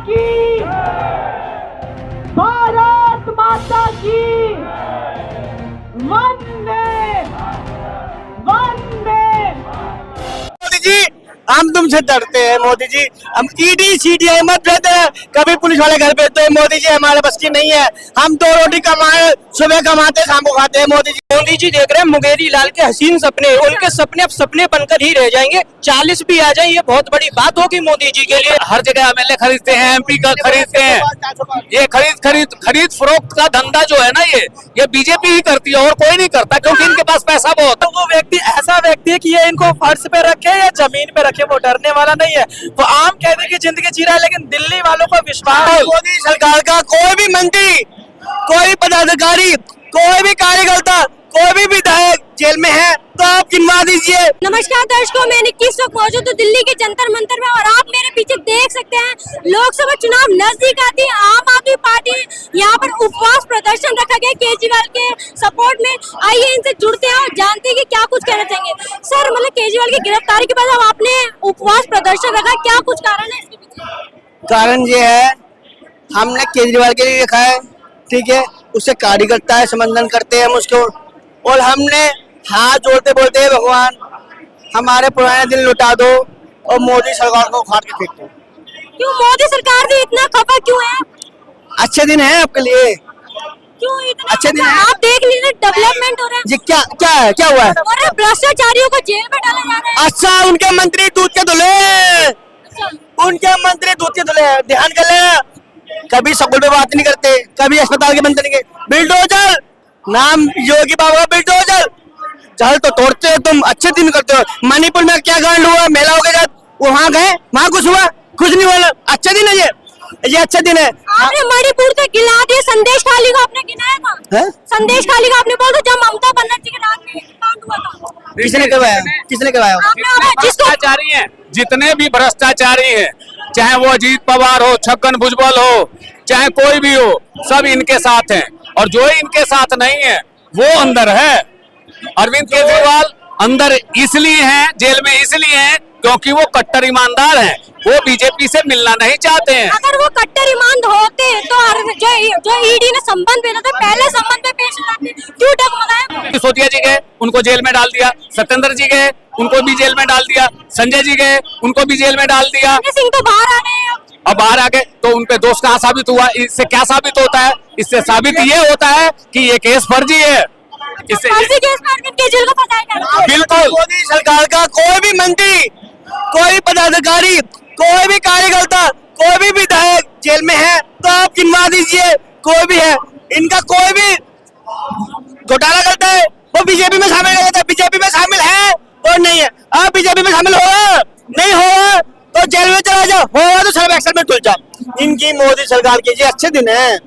की, भारत माता की, वंदे वंदे। मोदी जी हम तुमसे डरते हैं मोदी जी, हम ईडी सीडीआई मत भेजते हैं, कभी पुलिस वाले घर भेजते हैं मोदी जी, हमारे बस की नहीं है। हम 2 रोटी कमाए, सुबह कमाते शाम को खाते हैं मोदी जी। मोदी जी देख रहे हैं मुंगेरी लाल के हसीन सपने, उनके सपने अब सपने बनकर ही रह जाएंगे। 40 भी आ जाए ये बहुत बड़ी बात होगी मोदी जी के लिए। हर जगह एमएलए खरीदते हैं, एमपी का खरीदते हैं। ये खरीद फरोख्त का धंधा जो है ना, ये बीजेपी ही करती है और कोई नहीं करता, क्योंकि इनके पास पैसा बहुत है। वो व्यक्ति ऐसा व्यक्ति है कि ये इनको फर्श पे रखे या जमीन पे रखे, वो डरने वाला नहीं है। वो आम कहते की जिंदगी जी रहा है, लेकिन दिल्ली वालों को विश्वास। मोदी सरकार का कोई भी मंत्री, कोई पदाधिकारी, कोई भी कार्यकर्ता, कोई भी विधायक जेल में है तो आप गिनवा दीजिए। नमस्कार दर्शकों, मैं 21 वक्त मौजूद हूँ दिल्ली के जंतर मंतर में और आप मेरे पीछे देख सकते हैं लोकसभा चुनाव नजदीक आती है। आम आदमी पार्टी यहाँ पर उपवास प्रदर्शन रखा गया केजरीवाल के सपोर्ट में। आइए इनसे जुड़ते हैं और जानते हैं कि क्या कुछ कहना चाहेंगे। सर, मतलब केजरीवाल की गिरफ्तारी के बाद अब आपने उपवास प्रदर्शन रखा, क्या कुछ कारण है इसके पीछे? कारण ये है, हमने केजरीवाल के लिए लिखा है, ठीक है, उससे कार्यकर्ता है, समर्थन करते हैं हम उसको, और हमने हाथ जोड़ते बोलते हैं भगवान हमारे पुराने दिन लुटा दो और मोदी सरकार को उखाड़ के फेंक दो। क्यों मोदी सरकार से इतना खफा क्यों है? अच्छे दिन है आपके लिए, क्यों इतना अच्छे दिन है। आप देख लीजिए डेवलपमेंट हो रहा है जी। क्या क्या है, क्या हुआ है? और भ्रष्टाचारियों को जेल में डाला जा रहा है। अच्छा, उनके मंत्री दूध के धुले, उनके मंत्री दूध के धुले, ध्यान कर लेना। कभी स्कूल पे बात नहीं करते, कभी अस्पताल के मंत्री के बिल्डोजर, नाम योगी बाबा बिल्डोजर, चल तो तोड़ते हो तुम, अच्छे दिन करते हो। मणिपुर में क्या कांड हुआ महिलाओं के साथ, वहाँ गए, वहाँ कुछ हुआ, कुछ नहीं हुआ। अच्छे दिन है ये अच्छा दिन है। आपने मणिपुर से गिला दिया, संदेश खाली को आपने गिनाया था? संदेश खाली को आपने बोला जब ममता बनर्जी के रात में कांड हुआ था। किसने करवाया, किसने करवाया? भ्रष्टाचारी हैं, जितने भी भ्रष्टाचारी हैं, चाहे वो अजीत पवार हो, छगन भुजबल हो, चाहे कोई भी हो, सब इनके साथ हैं। और जो इनके साथ नहीं है वो अंदर है। अरविंद केजरीवाल अंदर इसलिए हैं, जेल में इसलिए हैं क्योंकि वो कट्टर ईमानदार हैं, वो बीजेपी से मिलना नहीं चाहते हैं। अगर वो कट्टर ईमानदार होते तो जो ईडी ने संबंध भेजा था पहले संबंध पे पेश लाते, क्यों डगमगाए? सिसोदिया जी गए, उनको जेल में डाल दिया। सत्येंद्र जी गए, उनको भी जेल में डाल दिया। संजय जी गए, उनको भी जेल में डाल दिया। सिंह तो बाहर आ गए हैं। अब बाहर आ गए तो उनपे दोष कहाँ साबित हुआ? इससे क्या साबित होता है? इससे साबित ये होता है कि ये केस फर्जी है। इससे केजरीवाल को फंसाया। बिल्कुल। मोदी सरकार का कोई भी मंत्री, कोई पदाधिकारी, कोई भी कार्यकर्ता, कोई भी विधायक जेल में है तो आप गिनवा दीजिए। कोई भी है, इनका कोई भी घोटाला करता है वो बीजेपी में शामिल है, बीजेपी में शामिल है और नहीं है। आप बीजेपी में शामिल होगा, नहीं होगा तो जेल में चला जाओ, होगा तो सब एक्शन में तुल जाओ। इनकी मोदी सरकार के ये अच्छे दिन है।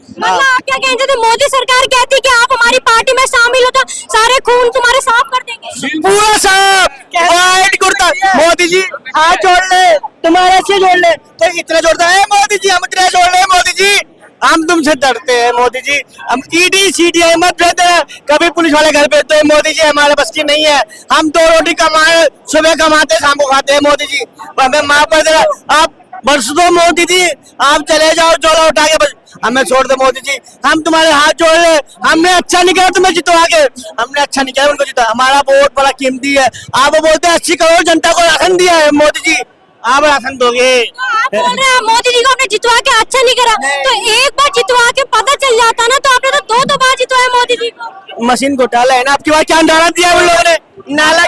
मतलब आप क्या कहते थे? मोदी सरकार कहती कि आप हमारी पार्टी में शामिल हो तो सारे खून तुम्हारे साफ कर देंगे, पूरा साफ व्हाइट कुर्ता। मोदी जी हाथ जोड़ ले, तुम्हारे से जोड़ ले, तो इतना जोड़ता है मोदी जी, हम इतना जोड़ ले मोदी जी। हम तुमसे डरते हैं मोदी जी, हम ईडी सीडीआई मत भेजते हैं, कभी पुलिस वाले घर भेजते हैं मोदी जी, हमारे बस की नहीं है। हम 2 रोटी कमाए, सुबह कमाते शाम को खाते हैं मोदी जी, हमें माफ कर देना। आप बरस दो मोदी जी, आप चले जाओ जोड़ा उठा के, बस हमें छोड़ दो मोदी जी। हम तुम्हारे हाथ जोड़ रहे, हमने अच्छा नहीं किया तुम्हें जितवा के, हमने अच्छा नहीं किया उनको जिता। हमारा वोट बड़ा कीमती है। आप बोलते हैं 80 करोड़ जनता को राशन दिया है मोदी जी, आप राशन दोगे? आप बोल रहे हैं मोदी जी को आपने जितवा के अच्छा नहीं करा, तो एक बार जितवा के पता चल जाता ना, तो आपने तो 2 बार जितवाया मोदी जी को। मशीन घोटाला है ना, आपकी बार क्या नारा दिया उन लोगों ने, नाला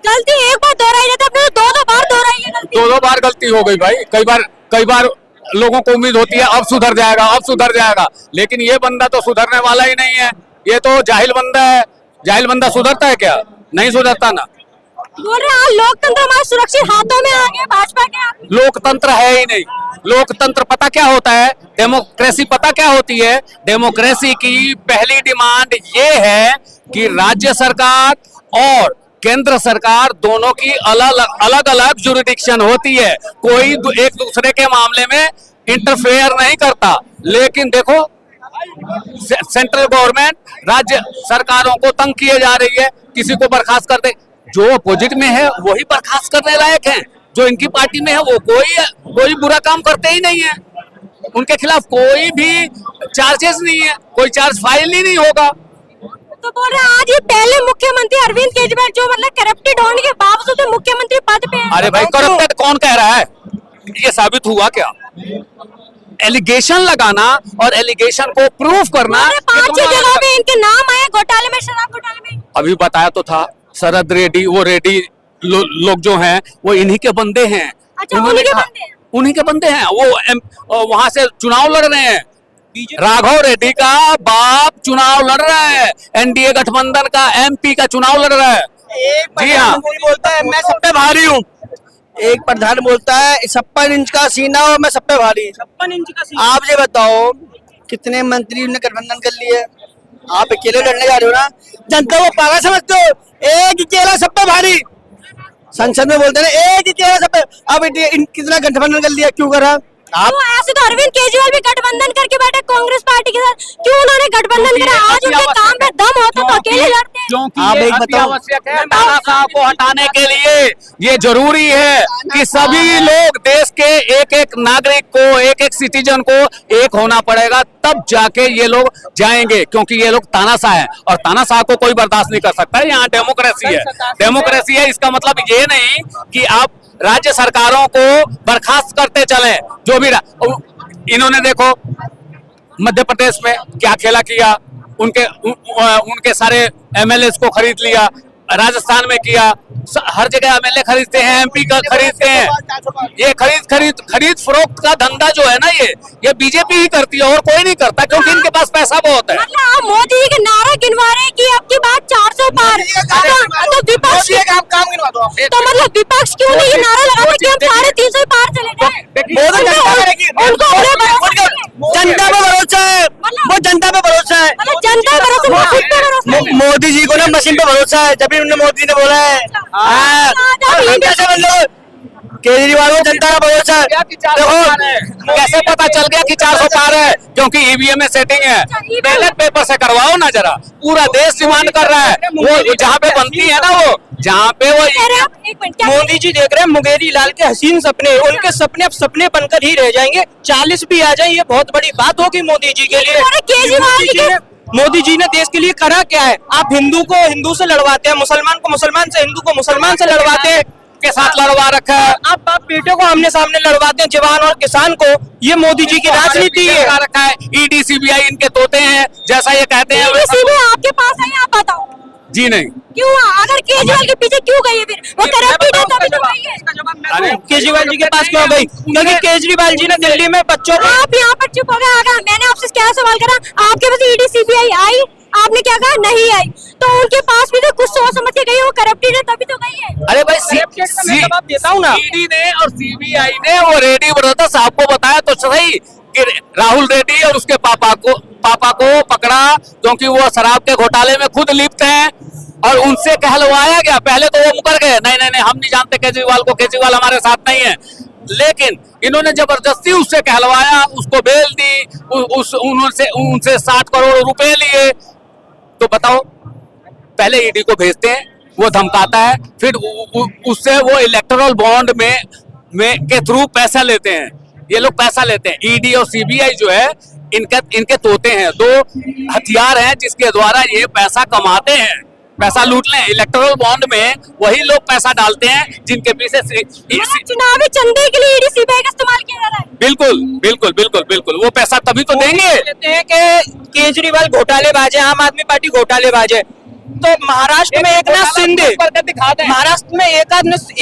गलती एक बार दोहराई जाता, आपने तो 2 बार दोहराई है गलती। 2 बार गलती हो गई भाई। कई बार लोगों को उम्मीद होती है अब सुधर जाएगा, अब सुधर जाएगा, लेकिन ये बंदा तो सुधरने वाला ही नहीं है। ये तो जाहिल बंदा है। जाहिल बंदा सुधरता है क्या? नहीं सुधरता ना। बोल रहे हैं लोकतंत्र हमारे सुरक्षित हाथों में आ गया भाजपा के। लोकतंत्र है ही नहीं। लोकतंत्र पता क्या होता है? डेमोक्रेसी पता क्या होती है? डेमोक्रेसी की पहली डिमांड ये है कि राज्य सरकार और केंद्र सरकार दोनों की अलग अलग जुरिडिक्शन होती है, कोई एक दूसरे के मामले में इंटरफेयर नहीं करता। लेकिन देखो सेंट्रल गवर्नमेंट राज्य सरकारों को तंग किए जा रही है, किसी को बर्खास्त कर दे। जो अपोजिट में है वही बर्खास्त करने लायक है, जो इनकी पार्टी में है वो कोई बुरा काम करते ही नहीं है, उनके खिलाफ कोई भी चार्जेस नहीं है, कोई चार्ज फाइल ही नहीं होगा। तो बोल रहे हैं आज ये पहले मुख्यमंत्री अरविंद केजरीवाल जो मतलब करप्टेड होने के बावजूद भी मुख्यमंत्री पद पे हैं। अरे भाई करप्टेड कौन कह रहा है, ये साबित हुआ क्या? एलिगेशन लगाना और एलिगेशन को प्रूफ करना, अरे ये 5-6 दोनों जगह अलग पे इनके नाम आए घोटाले में, शराब घोटाले में। अभी बताया तो था, शरद रेड्डी, वो रेड्डी लोग जो हैं वो इन्हीं के बंदे हैं। अच्छा, उन्होंने उन्हीं के कहा- बंदे हैं? उन्हीं के बंदे हैं। वो वहां से चुनाव लड़ रहे हैं। राघव रेड्डी का बाप चुनाव लड़ रहा है, एनडीए गठबंधन का एमपी का चुनाव लड़ रहा है। एक जी हाँ। प्रधानमंत्री बोलता है मैं सब पे भारी हूँ, एक प्रधान बोलता है 56 इंच का सीना और मैं सब पे भारी। 56 इंच का सीना। आप ये बताओ कितने मंत्री ने गठबंधन कर लिए? आप अकेले लड़ने जा रहे हो ना, जनता को पागल समझते हो। एक ही चेहरा सब पे भारी, संसद में बोलते हैं ना एक ही चेहरा सब पे। अब कितना गठबंधन कर लिया, क्यों करा? आप तो ऐसे तो अरविंद केजरीवाल भी गठबंधन करके बैठे कांग्रेस पार्टी के साथ, क्यों उन्होंने गठबंधन करा? आज उनके काम में दम होता तो अकेले लड़ते हैं। क्योंकि आप ये एक अति बताओ। आवश्यक है, तानाशाह को हटाने के लिए ये जरूरी है कि सभी लोग, देश के एक एक नागरिक को, एक एक सिटीजन को एक होना पड़ेगा, तब जाके ये लोग जाएंगे। क्योंकि ये लोग तानाशाह है और तानाशाह को कोई बर्दाश्त नहीं कर सकता है। यहाँ डेमोक्रेसी है, डेमोक्रेसी है। इसका मतलब ये नहीं कि आप राज्य सरकारों को बर्खास्त करते चले। जो भी इन्होंने देखो मध्य प्रदेश में क्या खेला किया, उनके सारे एमएलए को खरीद लिया, राजस्थान में किया, हर जगह एमएलए खरीदते हैं, एमपी का खरीदते हैं। ये खरीद फरोख्त का धंधा जो है ना, ये बीजेपी ही करती है और कोई नहीं करता, क्योंकि इनके पास पैसा बहुत है। मतलब आप मोदी जी के नारा गिनवा रहे हैं कि अब की बात 400 पार, तो विपक्ष आप काम गिनवा दो आप। तो मतलब विपक्ष क्यों नहीं ये नारा लगाता कि हम 350 पार चले जाए? वो तो जनता करेगी। उनको अपने भरोसा नहीं है। जनता पे भरोसा है, वो जनता पे भरोसा है। मतलब जनता का भरोसा नहीं, खुद पे भरोसा नहीं। मोदी जी को ना मशीन पे भरोसा है, जब भी उन्होंने मोदी जी ने बोला है। हाँ, और हम कैसे बन लो? केजरीवाल को जनता का भरोसा है। देखो कैसे पता चल गया कि 400 पार है? क्योंकि ईवीएम में सेटिंग है। बैलेट पेपर से करवाओ ना जरा, पूरा देश डिमांड कर रहा है। वो जहाँ पे बनती है ना, वो जहाँ पे वो कह रहे हैं आप, एक मिनट, क्या मोदी जी देख रहे हैं मुंगेरी लाल के हसीन सपने, उनके सपने अब सपने बनकर ही रह जाएंगे। 40 भी आ जाए ये बहुत बड़ी बात होगी मोदी जी के लिए। अरे केजरीवाल जी के- मोदी जी ने देश के लिए करा क्या है? आप हिंदू को हिंदू से लड़वाते हैं, मुसलमान को मुसलमान से, हिंदू को मुसलमान से लड़वाते हैं, के साथ लड़वा रखा है। आप बाप बेटे को आमने सामने लड़वाते हैं, जवान और किसान को। ये मोदी जी की राजनीति है। लगा रखा है। ईडी सीबीआई इनके तोते हैं, जैसा ये कहते हैं। सीबीआई आपके पास है, आप बताओ जी नहीं, क्यों? अगर केजरीवाल के पीछे क्यों गई है फिर? वो करप्टेड है तभी तो गई है। अरे केजरीवाल जी के पास क्यों गई? क्योंकि केजरीवाल जी ने दिल्ली में बच्चों को आप यहाँ पर चुप हो गए। अगर मैंने आपसे क्या सवाल करा, आपके पास ईडी सीबीआई आई, आपने क्या कहा? नहीं आई। तो उनके पास भी तो कुछ सोच समझ के गई, वो करप्टेड है तभी तो गई है। अरे भाई मैं जवाब देता हूँ ना। ईडी ने और सीबीआई ने वो रेड्डी ब्रदर्स साहब को बताया तो सही कि राहुल रेड्डी और उसके पापा को पकड़ा, क्योंकि वो शराब के घोटाले में खुद लिप्त हैं, और उनसे कहलवाया गया। पहले तो वो मुकर गए, नहीं हम नहीं जानते केजरीवाल को, केजरीवाल हमारे साथ नहीं है। लेकिन इन्होंने जबरदस्ती उससे कहलवाया, उसको बेल दी, उनसे 60 करोड़ रुपए लिए। तो बताओ, पहले ईडी को भेजते हैं, वो धमकाता है, फिर उससे वो इलेक्टोरल बॉन्ड में के थ्रू पैसा लेते हैं। ये लोग पैसा लेते हैं। ईडी और सीबीआई जो है इनके तोते हैं, दो हथियार हैं जिसके द्वारा ये पैसा कमाते हैं, पैसा लूट लें। इलेक्टोरल बॉन्ड में वही लोग पैसा डालते हैं जिनके पीछे चुनावी चंदे के लिए ईडी सीबीआई का इस्तेमाल किया जा रहा है। बिल्कुल वो पैसा तभी तो देंगे। कहते हैं कि केजरीवाल घोटालेबाज है, आम आदमी पार्टी घोटालेबाज है। तो महाराष्ट्र में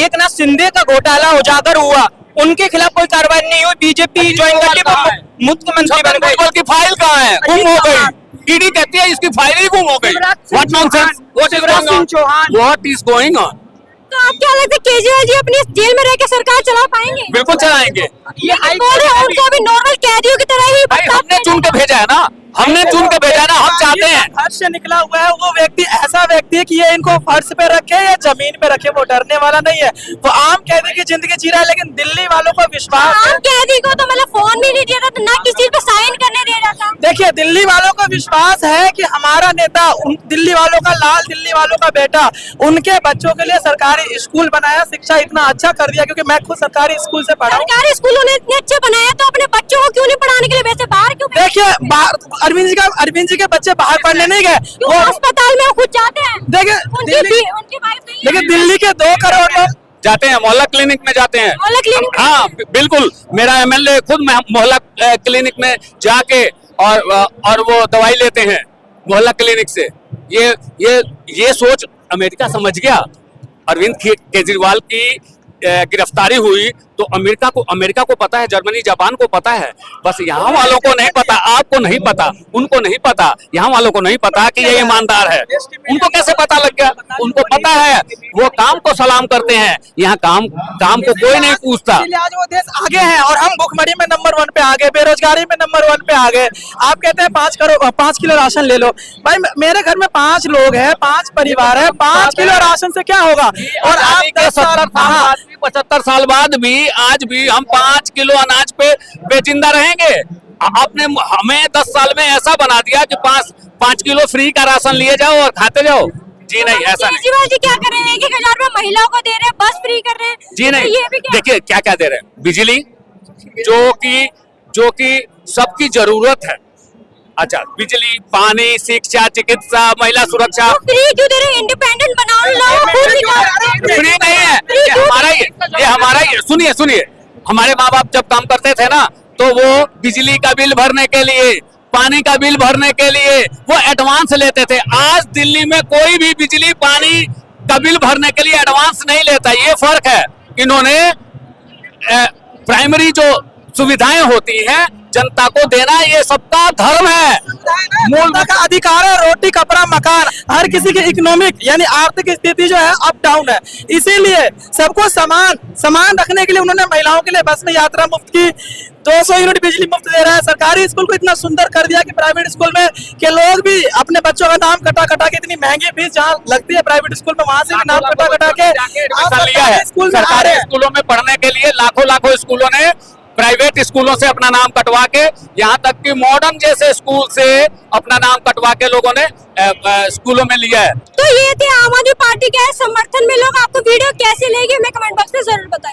एकनाथ शिंदे का घोटाला उजागर हुआ, उनके खिलाफ कोई कार्रवाई नहीं हुई। बीजेपी ज्वाइन करके मुख्यमंत्री बन गए। की फाइल कहाँ है? गुम हो गई। ईडी कहती है इसकी फाइल ही गुम हो गई। What nonsense, what is going on? तो आप क्या लगता है केजरीवाल जी अपनी जेल में रह के सरकार चला पाएंगे? बिल्कुल चलाएंगे। लेकिन बोल रहे हैं उनको अभी नॉर्मल कैदियों की तरह ही भाई हमने चुन के भेजा है ना, हम चाहते हैं। फर्श से निकला हुआ है वो व्यक्ति, ऐसा व्यक्ति है कि ये इनको फर्श पे रखे या जमीन पे रखे, वो डरने वाला नहीं है। वो आम कैदी की जिंदगी जी रहा है, लेकिन दिल्ली वालों को विश्वास है। आम कैदी को तो मतलब फोन भी नहीं दिया था, तो ना किसी पे साइन करने करने दे रहा था। देखिए, दिल्ली वालों को विश्वास है कि हमारा नेता दिल्ली वालों का लाल, दिल्ली वालों का बेटा, उनके बच्चों के लिए सरकारी स्कूल बनाया, शिक्षा इतना अच्छा कर दिया, क्योंकि मैं खुद सरकारी स्कूल से पढ़ा हूं। सरकारी स्कूलों ने इतने अच्छे बनाया तो अपने बच्चों को क्यों नहीं पढ़ाने के लिए वैसे बाहर क्यों? देखिए, अरविंद जी के बच्चे बाहर पढ़ने नहीं गए, वो अस्पताल में खुद जाते हैं। देखिए उनकी वाइफ नहीं है। देखिए, दिल्ली के 2 करोड़ लोग जाते हैं, मोहल्ला क्लिनिक में जाते हैं। मोहल्ला क्लिनिक में? हाँ बिल्कुल, मेरा एमएलए खुद मोहल्ला क्लिनिक में जाके और वो दवाई लेते हैं मोहल्ला क्लिनिक से। ये सोच अमेरिका समझ गया। अरविंद केजरीवाल की गिरफ्तारी हुई तो अमेरिका को पता है, जर्मनी जापान को पता है, बस यहाँ वालों को नहीं पता, आपको नहीं पता, उनको नहीं पता, यहाँ वालों को नहीं पता कि ये ईमानदार है। उनको कैसे पता लग गया? उनको पता है, वो काम को सलाम करते हैं, यहाँ काम को कोई नहीं पूछता। आज वो देश आगे है और हम भुखमरी में नंबर 1 पे आ गए, बेरोजगारी में नंबर 1 पे आ गए। आप कहते हैं 5 किलो राशन ले लो। भाई, मेरे घर में 5 लोग हैं, 5 परिवार है, 5 किलो राशन से क्या होगा? और आप 75 साल बाद भी आज भी हम 5 किलो अनाज पे बेचिंदा रहेंगे? आपने हमें 10 साल में ऐसा बना दिया कि 5 किलो फ्री का राशन लिए जाओ और खाते जाओ। जी नहीं, ऐसा नहीं। केजरीवाल जी क्या कर रहे हैं? 1,000 रुपए महिलाओं को दे रहे हैं, बस फ्री कर रहे हैं। जी नहीं, ये भी क्या? देखिए क्या दे रहे हैं। बिजली जो कि सबकी जरूरत है। अच्छा, बिजली, पानी, शिक्षा, चिकित्सा, महिला सुरक्षा फ्री क्यों दे रहे हैं? इंडिपेंडेंट बनाओ, लोग खुद निकालो। फ्री नहीं है, ये हमारा ही है। सुनिए, हमारे माँ बाप जब काम करते थे ना, तो वो बिजली का बिल भरने के लिए, पानी का बिल भरने के लिए वो एडवांस लेते थे। आज दिल्ली में कोई भी बिजली पानी का बिल भरने के लिए एडवांस नहीं लेता। ये फर्क है। इन्होंने प्राइमरी जो सुविधाएं होती हैं जनता को देना, ये सबका धर्म है, मूलता का अधिकार है। रोटी, कपड़ा, मकान, हर किसी की इकोनॉमिक यानी आर्थिक स्थिति जो है अप डाउन है, इसीलिए सबको समान रखने के लिए उन्होंने महिलाओं के लिए बस में यात्रा मुफ्त की, 200 यूनिट बिजली मुफ्त दे रहा है। सरकारी स्कूल को इतना सुंदर कर दिया कि प्राइवेट स्कूल में के लोग भी अपने बच्चों का नाम कटा के, इतनी महंगी फीस जहाँ लगती है प्राइवेट स्कूल में, वहां से भी नाम कटा के लिया है। सरकारी स्कूलों में पढ़ने के लिए लाखों स्कूलों ने प्राइवेट स्कूलों से अपना नाम कटवा के, यहाँ तक कि मॉडर्न जैसे स्कूल से अपना नाम कटवा के लोगों ने स्कूलों में लिया है। तो ये थे आम आदमी पार्टी के समर्थन में लोग। आपको वीडियो कैसे लगी हमें कमेंट बॉक्स में जरूर बताइए।